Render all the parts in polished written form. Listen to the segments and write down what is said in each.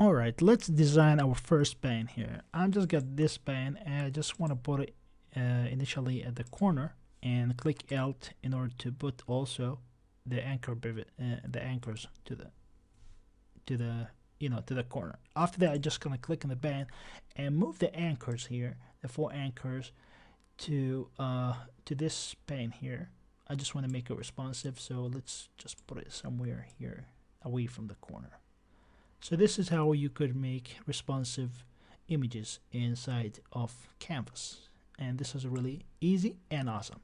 Alright, let's design our first pane here. I'm just got this pane and I just want to put it initially at the corner, and click Alt in order to put also the anchor pivot, the anchors to the corner. After that, I'm just gonna click on the pane and move the anchors here, the 4 anchors, to this pane here. I just want to make it responsive, so let's just put it somewhere here away from the corner. So this is how you could make responsive images inside of Canvas, and this is really easy and awesome.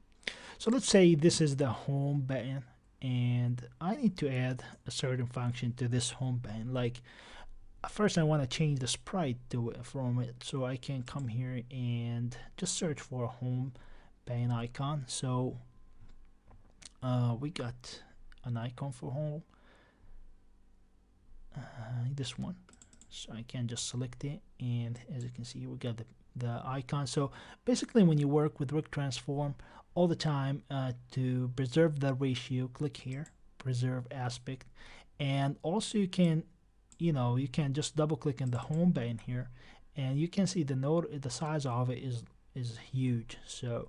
So let's say this is the home button, and I need to add a certain function to this home button. Like, first I want to change the sprite from it, so I can come here and just search for a home button icon. So we got an icon for home, this one, so I can just select it, and as you can see, we got the icon. So basically, when you work with Rig Transform all the time, to preserve the ratio, click here, preserve aspect, and also you can just double click in the home button here, and you can see the size of it is huge. So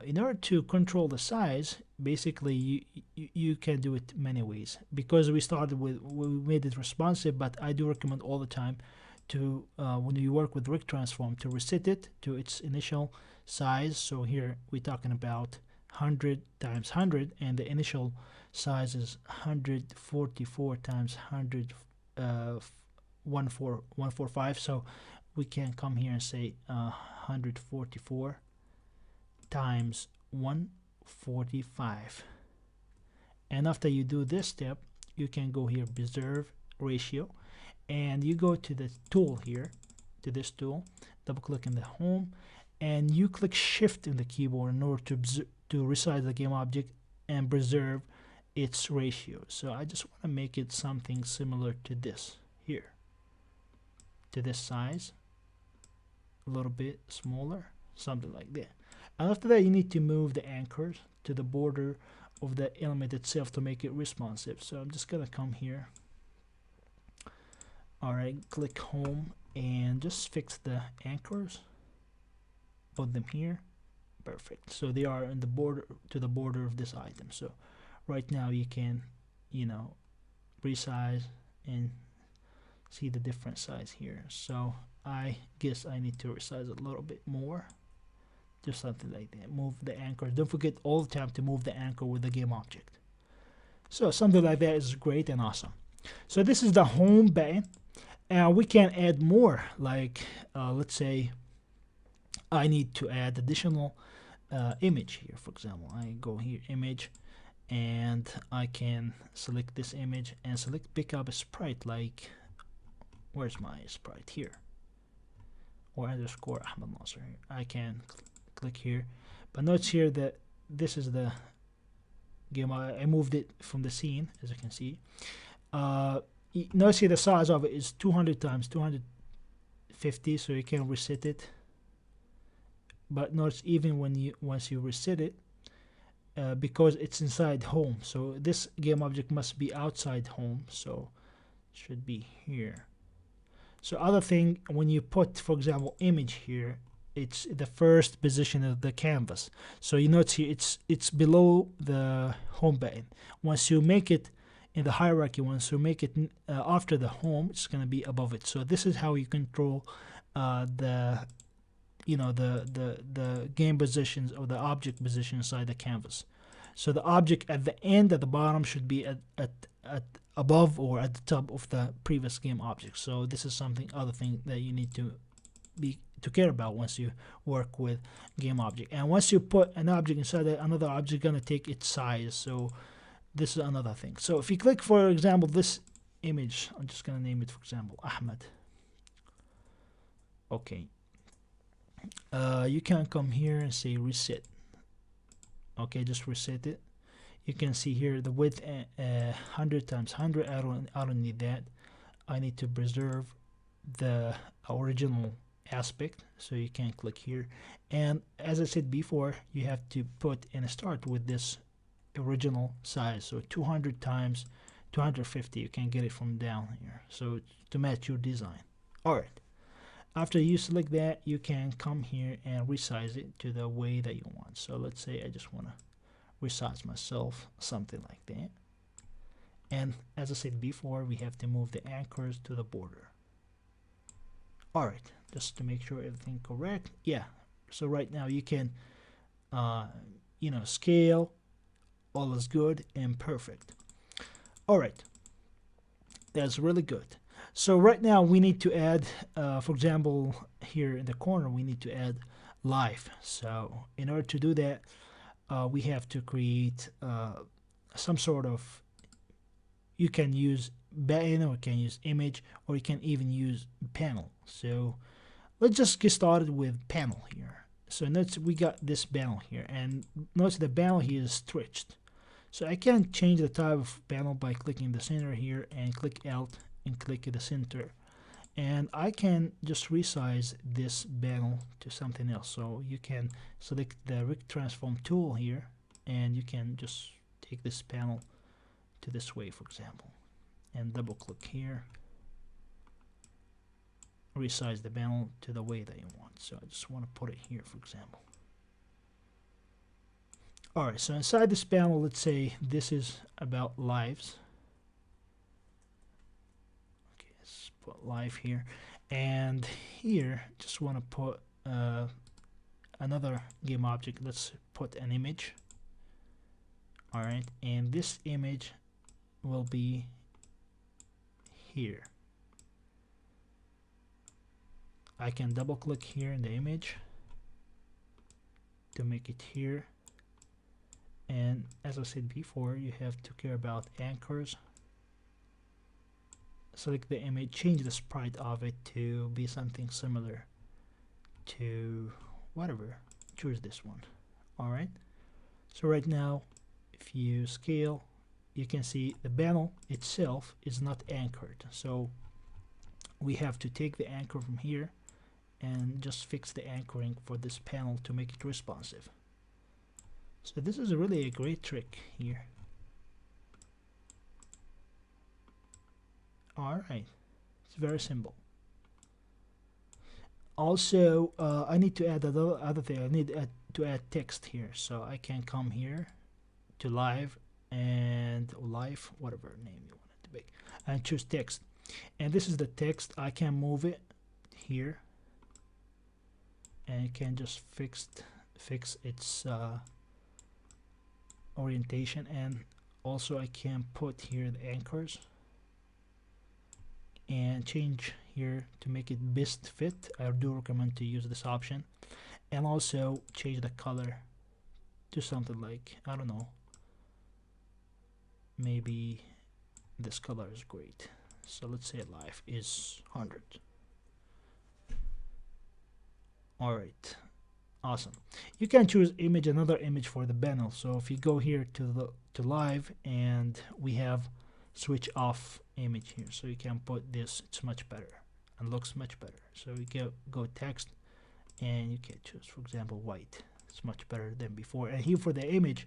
in order to control the size, basically you can do it many ways. Because we made it responsive, but I do recommend all the time to when you work with Rig Transform, to reset it to its initial size. So here we're talking about 100 times 100, and the initial size is 144 times 100, 145. So we can come here and say 144 times 145, and after you do this step, you can go here, preserve ratio, and you go to the tool here, to this tool, double click in the home, and you click shift in the keyboard in order to resize the game object and preserve its ratio. So I just want to make it something similar to this here, to this size, a little bit smaller, something like that. And after that, you need to move the anchors to the border of the element itself to make it responsive. So I'm just gonna come here. Alright, click home and just fix the anchors, put them here. Perfect. So they are in the border, to the border of this item. So right now you can resize and see the different size here. So I guess I need to resize a little bit more, just something like that. Move the anchors. Don't forget all the time to move the anchor with the game object. So something like that is great and awesome. So this is the home button, and we can add more. Like let's say I need to add additional image here. For example, I go here, image, and I can select this image and select pick up a sprite. Like, where's my sprite? Here, or underscore Ahmad Nasser here. I can click here, but notice here that this is the game. I moved it from the scene, as you can see. Notice here the size of it is 200 times 250, so you can reset it. But notice even once you reset it, because it's inside home, so this game object must be outside home, so it should be here. So other thing, when you put, for example, image here, it's the first position of the canvas. So you notice here it's below the home button. Once you make it in the hierarchy, once you make it after the home, it's going to be above it. So this is how you control the game positions or the object position inside the canvas. So the object at the end, at the bottom, should be at above or at the top of the previous game object. So this is other thing that you need to care about once you work with game object. And once you put an object inside another object, gonna take its size. So this is another thing. So if you click, for example, this image, I'm just gonna name it, for example, Ahmad. Okay. You can come here and say reset. Okay, just reset it. You can see here the width 100 times 100. I don't need that. I need to preserve the original aspect, so you can click here, and as I said before, you have to put and start with this original size, so 200 times 250, you can get it from down here, so to match your design. All right, after you select that, you can come here and resize it to the way that you want. So let's say I just want to resize myself something like that. And as I said before, we have to move the anchors to the border. All right, just to make sure everything correct. Yeah, so right now you can you know, scale, all is good and perfect. All right, that's really good. So right now we need to add, for example, here in the corner, we need to add live. So in order to do that, we have to create some sort of, you can use button, or you can use image, or you can even use panel. So let's just get started with panel here. So notice we got this panel here, and notice the panel here is stretched. So I can change the type of panel by clicking the center here and click Alt and click the center, and I can just resize this panel to something else. So you can select the Rig Transform tool here, and you can just take this panel to this way, for example, and double click here, resize the panel to the way that you want. So I just want to put it here, for example. Alright, so inside this panel, let's say this is about lives. Okay, let's put live here, and here just want to put another game object. Let's put an image. Alright, and this image will be here. I can double click here in the image to make it here, and as I said before, you have to care about anchors. Select the image, change the sprite of it to be something similar to whatever, choose this one. Alright, so right now if you scale, you can see the panel itself is not anchored, so we have to take the anchor from here and just fix the anchoring for this panel to make it responsive. So this is really a great trick here. Alright, it's very simple. Also, I need to add other thing. I need to add text here, so I can come here to live and live, whatever name you want it to be, and choose text. And this is the text. I can move it here, and you can just fix its orientation, and also I can put here the anchors and change here to make it best fit. I do recommend to use this option, and also change the color to something like, I don't know, maybe this color is great. So let's say live is 100. Alright, awesome. You can choose image, another image for the panel. So if you go here to live, and we have switch off image here, so you can put this. It's much better and looks much better. So you go text, and you can choose, for example, white. It's much better than before. And here for the image,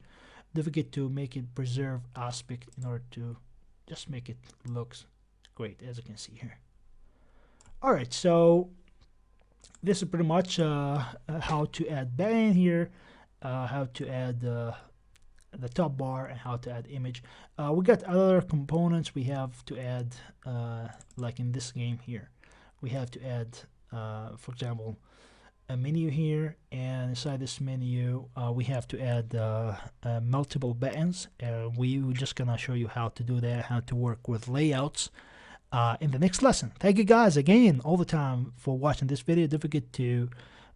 don't forget to make it preserve aspect in order to just make it looks great, as you can see here. Alright, so this is pretty much how to add button here, how to add the top bar, and how to add image. We got other components we have to add, like in this game here. We have to add, for example, a menu here, and inside this menu we have to add multiple buttons. We're just gonna show you how to do that, how to work with layouts in the next lesson. Thank you guys again all the time for watching this video. Don't forget to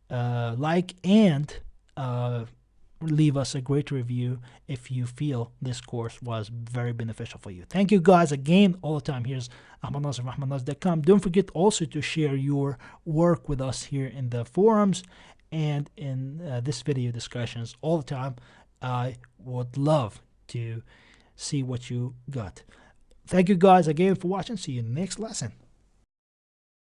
like and leave us a great review if you feel this course was very beneficial for you. Thank you guys again all the time. Here's Ahmad Nasr from AhmadNasr.com. Don't forget also to share your work with us here in the forums and in this video discussions all the time. I would love to see what you got. Thank you guys again for watching. See you in the next lesson.